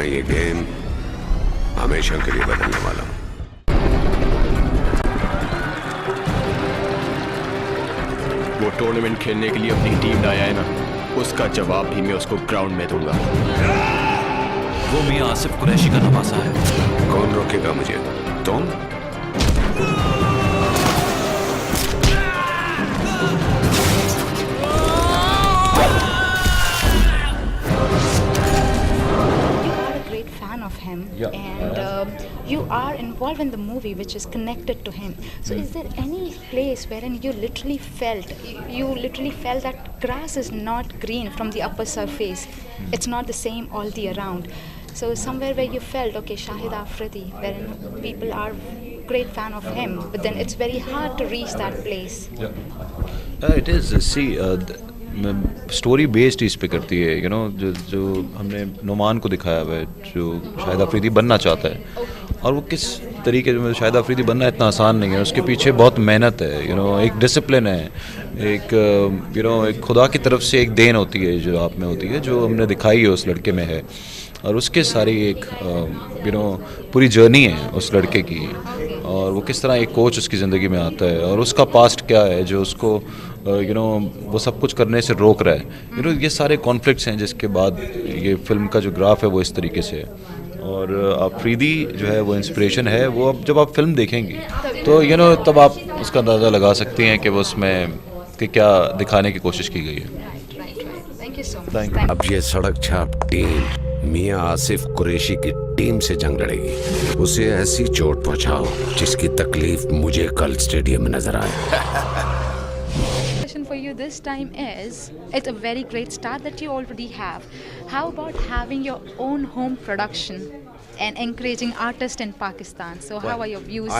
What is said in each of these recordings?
मैं ये गेम हमेशा के लिए बदलने वाला हूँ। वो टूर्नामेंट खेलने के लिए अपनी टीम लाया है ना, उसका जवाब भी मैं उसको ग्राउंड में दूंगा। वो मियां आसिफ कुरैशी का नवासा है। कौन रोकेगा मुझे? तुम? You are involved in the movie which is connected to him. So is there any place wherein you literally felt that grass is not green from the upper surface? It's not the same all the around. So somewhere where you felt, okay, Shahid Afridi, wherein people are great fan of him, but then it's very hard to reach that place. It is. See, story based इस पे करती है, you know, जो हमने नुमान को दिखाया हुआ है, जो शाहिद अफरीदी बनना चाहता है, और वो किस तरीके से, शाहिद अफरीदी बनना इतना आसान नहीं है, उसके पीछे बहुत मेहनत है, यू नो, एक डिसिप्लिन है, एक यू नो, एक खुदा की तरफ से एक देन होती है जो आप में होती है, जो हमने दिखाई है उस लड़के में है, और उसके सारी एक यू नो पूरी जर्नी है उस लड़के की, और वो किस तरह एक कोच उसकी ज़िंदगी में आता है, और उसका पास्ट क्या है जो उसको यू नो वो सब कुछ करने से रोक रहा है, यू नो, ये सारे कॉन्फ्लिक्ट्स हैं, जिसके बाद ये फिल्म का जो ग्राफ है वो इस तरीके से है। और अफरीदी जो है वो इंस्पिरेशन है, वो अब जब आप फिल्म देखेंगी तो यू नो तब आप उसका अंदाज़ा लगा सकती हैं कि वो उसमें कि क्या दिखाने की कोशिश की गई है। अब ये सड़क छाप टीम मियां आसिफ कुरैशी की टीम से जंग लड़ेगी। उसे ऐसी चोट पहुंचाओ जिसकी तकलीफ मुझे कल स्टेडियम में नजर आए। For you this time is, it's a very great start that you already have. How about having your own home production and encouraging artists in Pakistan? So how are your views?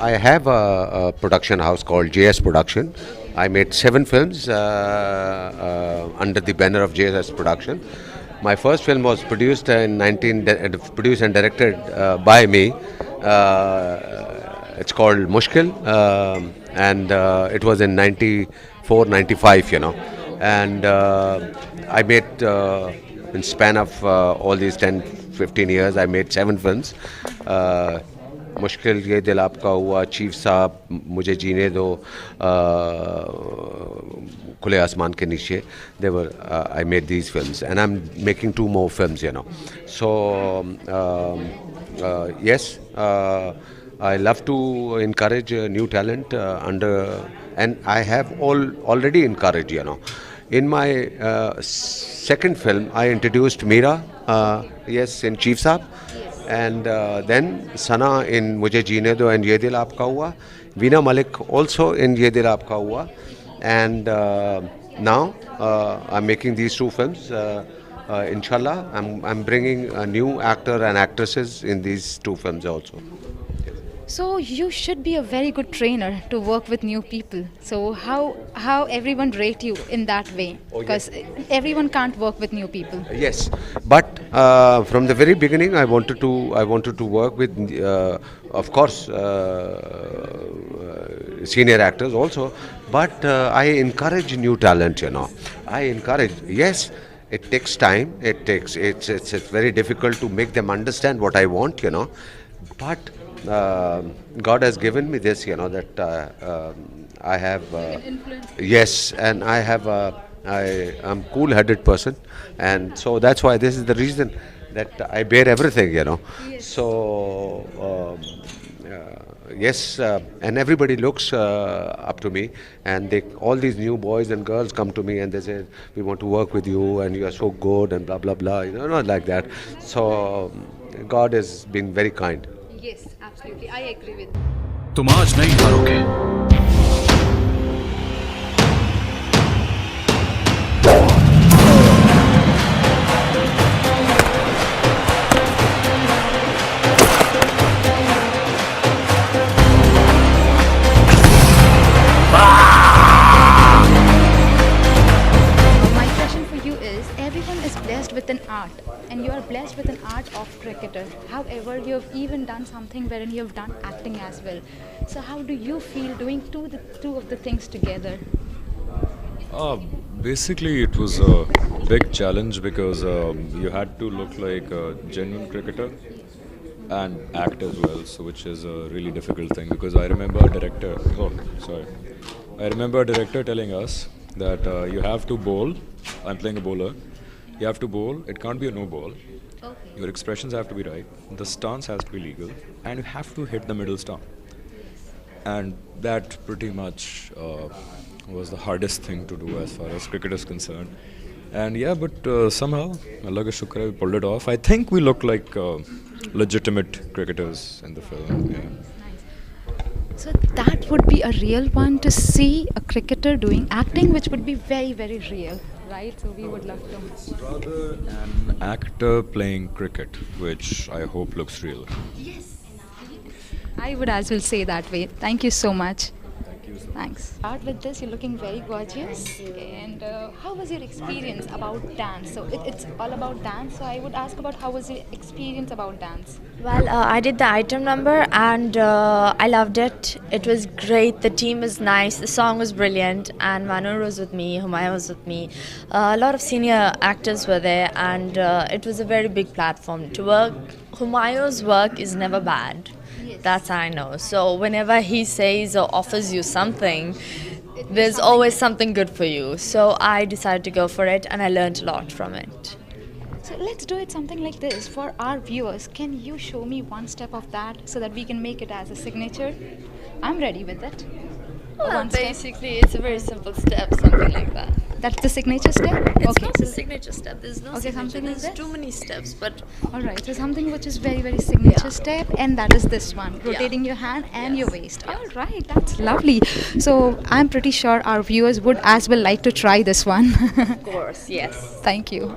I have a production house called JS Production. I made 7 films under the banner of JS Production. My first film was produced produced and directed by me. It's called Mushkil, and it was in 94-95, you know, and I made in span of all these 10-15 years I made 7 films. मुश्किल, ये दिल आपका हुआ, chief साहब, मुझे जीने दो, खुले आसमान के नीचे. I made these films, and I'm making 2 more films, you know. So yes, I love to encourage new talent and I have already encouraged, you know. In my second film, I introduced Meera, yes, in Chief Saab, and then Sana in Mujhe Jeene Do and Ye Dil Aapka Hua, Veena Malik also in Ye Dil Aapka Hua, and now I'm making these 2 films. Inshallah, I'm bringing a new actor and actresses in these 2 films also. So you should be a very good trainer to work with new people. So how everyone rate you in that way? Because everyone can't work with new people. Yes, but from the very beginning, I wanted to work with, of course, senior actors also. But I encourage new talent. You know, I encourage. Yes, it takes time. It's very difficult to make them understand what I want. You know, but God has given me this, you know, that I have, yes, and I have, I'm cool-headed person, and so that's why this is the reason that I bear everything, you know. Yes. So yes, and everybody looks up to me, and all these new boys and girls come to me and they say, we want to work with you, and you are so good, and blah blah blah, you know, not like that. So God has been very kind. Yes, absolutely. I agree with. तुम आज नहीं हारोगे। My question for you is, everyone is blessed with an art, and you are blessed with an art of cricketer. However, you have even done something wherein you have done acting as well. So how do you feel doing two of the things together? Uh, Basically, it was a big challenge because you had to look like a genuine cricketer and act as well, so which is a really difficult thing. Because I remember a director. Oh, sorry. I remember a director telling us that you have to bowl. I'm playing a bowler. You have to bowl. It can't be a no ball. Your expressions have to be right. The stance has to be legal, and you have to hit the middle stump. And that pretty much was the hardest thing to do as far as cricket is concerned. And yeah, but somehow, Allah ka shukr hai, we pulled it off. I think we look like legitimate cricketers in the film. Yeah. So that would be a real one to see a cricketer doing acting, which would be very, very real, right? So we would love to. Rather an actor playing cricket, which I hope looks real. I would as well say that way. Thank you so much. Thanks. Start with this. You're looking very gorgeous. And how was your experience about dance? So it's all about dance. So I would ask about how was your experience about dance? Well, I did the item number and I loved it. It was great. The team was nice. The song was brilliant. And Manur was with me. Humyoune was with me. A lot of senior actors were there, and it was a very big platform to work. Humayun's work is never bad. That's I know. So whenever he says or offers you something, there's always something good for you. So I decided to go for it, and I learned a lot from it. So let's do it something like this for our viewers. Can you show me one step of that so that we can make it as a signature? I'm ready with it. Well, One step. basically, it's a very simple step, something like that. That's the signature step? It's not the signature step. There's no Okay, signature. something like There's this? too many steps, but Alright, so something which is very, very signature Yeah. step, and that is this one, rotating your hand and your waist. Alright, that's lovely. So I'm pretty sure our viewers would as well like to try this one. of course, yes. Thank you.